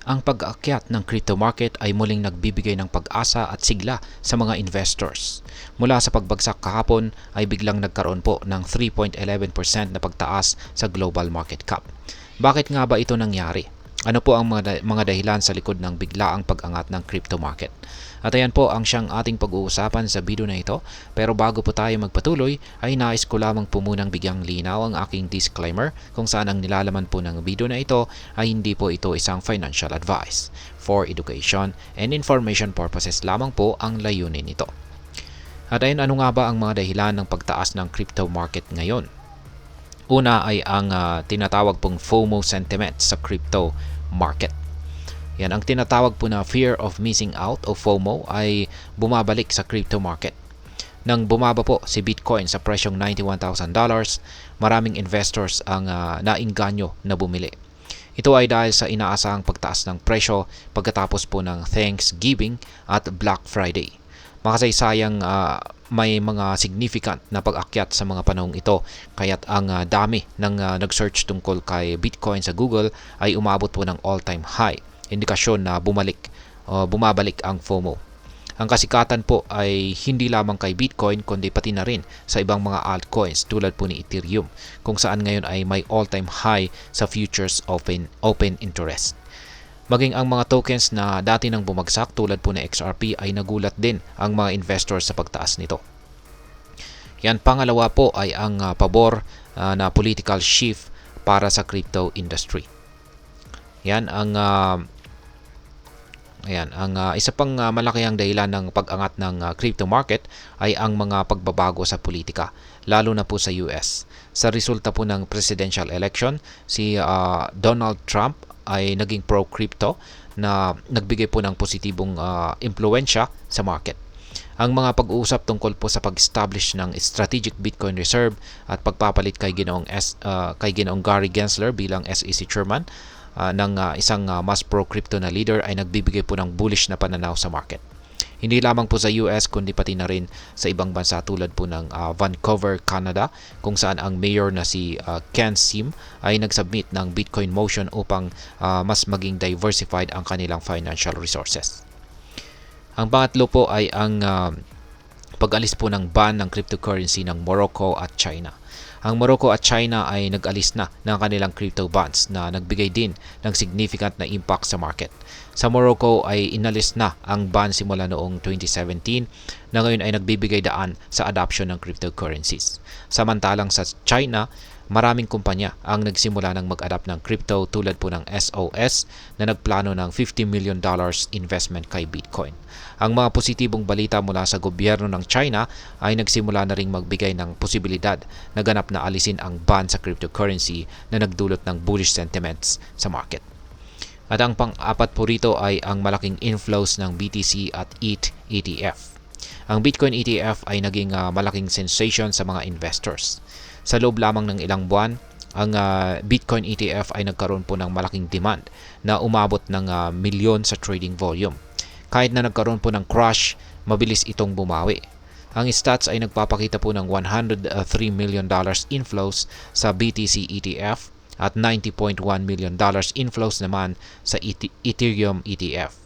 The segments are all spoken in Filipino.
Ang pag-aakyat ng crypto market ay muling nagbibigay ng pag-asa at sigla sa mga investors. Mula sa pagbagsak kahapon ay biglang nagkaroon po ng 3.11% na pagtaas sa global market cap. Bakit nga ba ito nangyari? Ano po ang mga dahilan sa likod ng biglaang pag-angat ng crypto market? At ayan po ang siyang ating pag-uusapan sa video na ito. Pero bago po tayo magpatuloy ay nais ko lamang po munang bigyang linaw ang aking disclaimer kung saan ang nilalaman po ng video na ito ay hindi po ito isang financial advice. For education and information purposes lamang po ang layunin nito. At ayun, ano nga ba ang mga dahilan ng pagtaas ng crypto market ngayon? Una ay ang tinatawag pong FOMO sentiment sa crypto market. Yan, ang tinatawag po na fear of missing out o FOMO ay bumabalik sa crypto market. Nang bumaba po si Bitcoin sa presyong $91,000, maraming investors ang nainganyo na bumili. Ito ay dahil sa inaasahang pagtaas ng presyo pagkatapos po ng Thanksgiving at Black Friday. Makasaysayang may mga significant na pag-akyat sa mga panahong ito, kaya't ang dami ng nag-search tungkol kay Bitcoin sa Google ay umabot po ng all-time high. Indikasyon na bumabalik ang FOMO. Ang kasikatan po ay hindi lamang kay Bitcoin kundi pati na rin sa ibang mga altcoins tulad po ni Ethereum, kung saan ngayon ay may all-time high sa futures open interest. Maging ang mga tokens na dati nang bumagsak tulad po ni XRP ay nagulat din ang mga investors sa pagtaas nito. Yan, pangalawa po ay ang pabor na political shift para sa crypto industry. Yan ang isa pang malakihang dahilan ng pag-angat ng crypto market ay ang mga pagbabago sa politika, lalo na po sa US. Sa resulta po ng presidential election, si Donald Trump ay naging pro-crypto na nagbigay po ng positibong impluwensya sa market. Ang mga pag-uusap tungkol po sa pag-establish ng strategic Bitcoin reserve at pagpapalit kay Ginoong Gary Gensler bilang SEC chairman ng isang mas pro-crypto na leader ay nagbibigay po ng bullish na pananaw sa market. Hindi lamang po sa US kundi pati na rin sa ibang bansa tulad po ng Vancouver, Canada, kung saan ang mayor na si Ken Sim ay nagsubmit ng Bitcoin motion upang mas maging diversified ang kanilang financial resources. Ang pangatlo po ay ang pag-alis po ng ban ng cryptocurrency ng Morocco at China. Ang Morocco at China ay nag-alis na ng kanilang crypto bans na nagbigay din ng significant na impact sa market. Sa Morocco ay inalis na ang ban simula noong 2017 na ngayon ay nagbibigay daan sa adoption ng cryptocurrencies. Samantalang sa China, maraming kumpanya ang nagsimula ng mag-adapt ng crypto tulad po ng SOS na nagplano ng $50 million investment kay Bitcoin. Ang mga positibong balita mula sa gobyerno ng China ay nagsimula na ring magbigay ng posibilidad na ganap na alisin ang ban sa cryptocurrency na nagdulot ng bullish sentiments sa market. At ang pang-apat po rito ay ang malaking inflows ng BTC at ETH ETF. Ang Bitcoin ETF ay naging malaking sensation sa mga investors. Sa loob lamang ng ilang buwan, ang Bitcoin ETF ay nagkaroon po ng malaking demand na umabot ng milyon sa trading volume. Kahit na nagkaroon po ng crash, mabilis itong bumawi. Ang stats ay nagpapakita po ng $103 million inflows sa BTC ETF at $90.1 million inflows naman sa Ethereum ETF.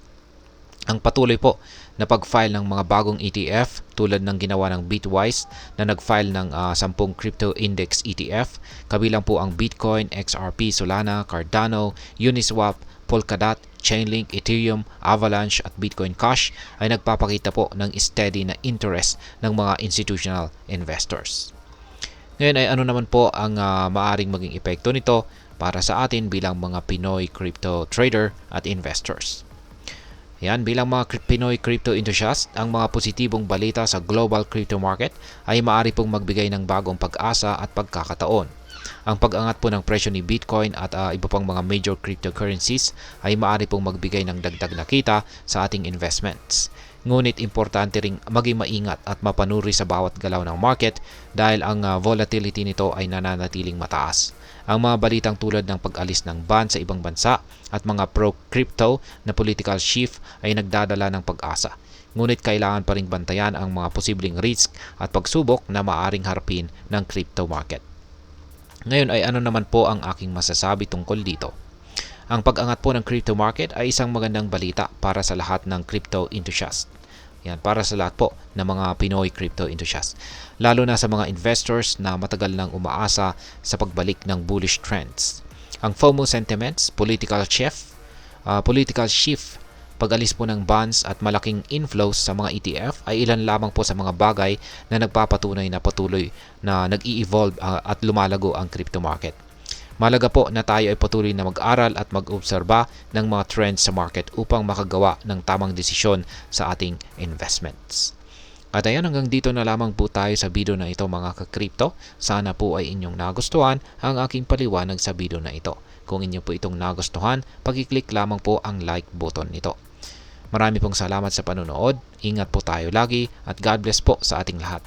Ang patuloy po na pag-file ng mga bagong ETF tulad ng ginawa ng Bitwise na nag-file ng 10 crypto index ETF, kabilang po ang Bitcoin, XRP, Solana, Cardano, Uniswap, Polkadot, Chainlink, Ethereum, Avalanche at Bitcoin Cash ay nagpapakita po ng steady na interest ng mga institutional investors. Ngayon ay ano naman po ang maaring maging epekto nito para sa atin bilang mga Pinoy crypto trader at investors. Yan, bilang mga Pinoy crypto enthusiast, ang mga positibong balita sa global crypto market ay maaari pong magbigay ng bagong pag-asa at pagkakataon. Ang pag-angat po ng presyo ni Bitcoin at iba pang mga major cryptocurrencies ay maaari pong magbigay ng dagdag na kita sa ating investments. Ngunit importante ring maging maingat at mapanuri sa bawat galaw ng market dahil ang volatility nito ay nananatiling mataas. Ang mga balitang tulad ng pag-alis ng ban sa ibang bansa at mga pro-crypto na political shift ay nagdadala ng pag-asa. Ngunit kailangan pa ring bantayan ang mga posibleng risk at pagsubok na maaring harapin ng crypto market. Ngayon ay ano naman po ang aking masasabi tungkol dito? Ang pag-angat po ng crypto market ay isang magandang balita para sa lahat ng crypto enthusiast. Yan, para sa lahat po ng mga Pinoy crypto enthusiast. Lalo na sa mga investors na matagal nang umaasa sa pagbalik ng bullish trends. Ang FOMO sentiments, political shift, pag-alis po ng bonds at malaking inflows sa mga ETF ay ilan lamang po sa mga bagay na nagpapatunay na patuloy na nag-i-evolve at lumalago ang crypto market. Mahalaga po na tayo ay patuloy na mag-aral at mag-obserba ng mga trends sa market upang makagawa ng tamang desisyon sa ating investments. At ayan, hanggang dito na lamang po tayo sa video na ito mga ka-crypto. Sana po ay inyong nagustuhan ang aking paliwanag sa video na ito. Kung inyo po itong nagustuhan, pag-click lamang po ang like button nito. Marami pong salamat sa panonood. Ingat po tayo lagi at God bless po sa ating lahat.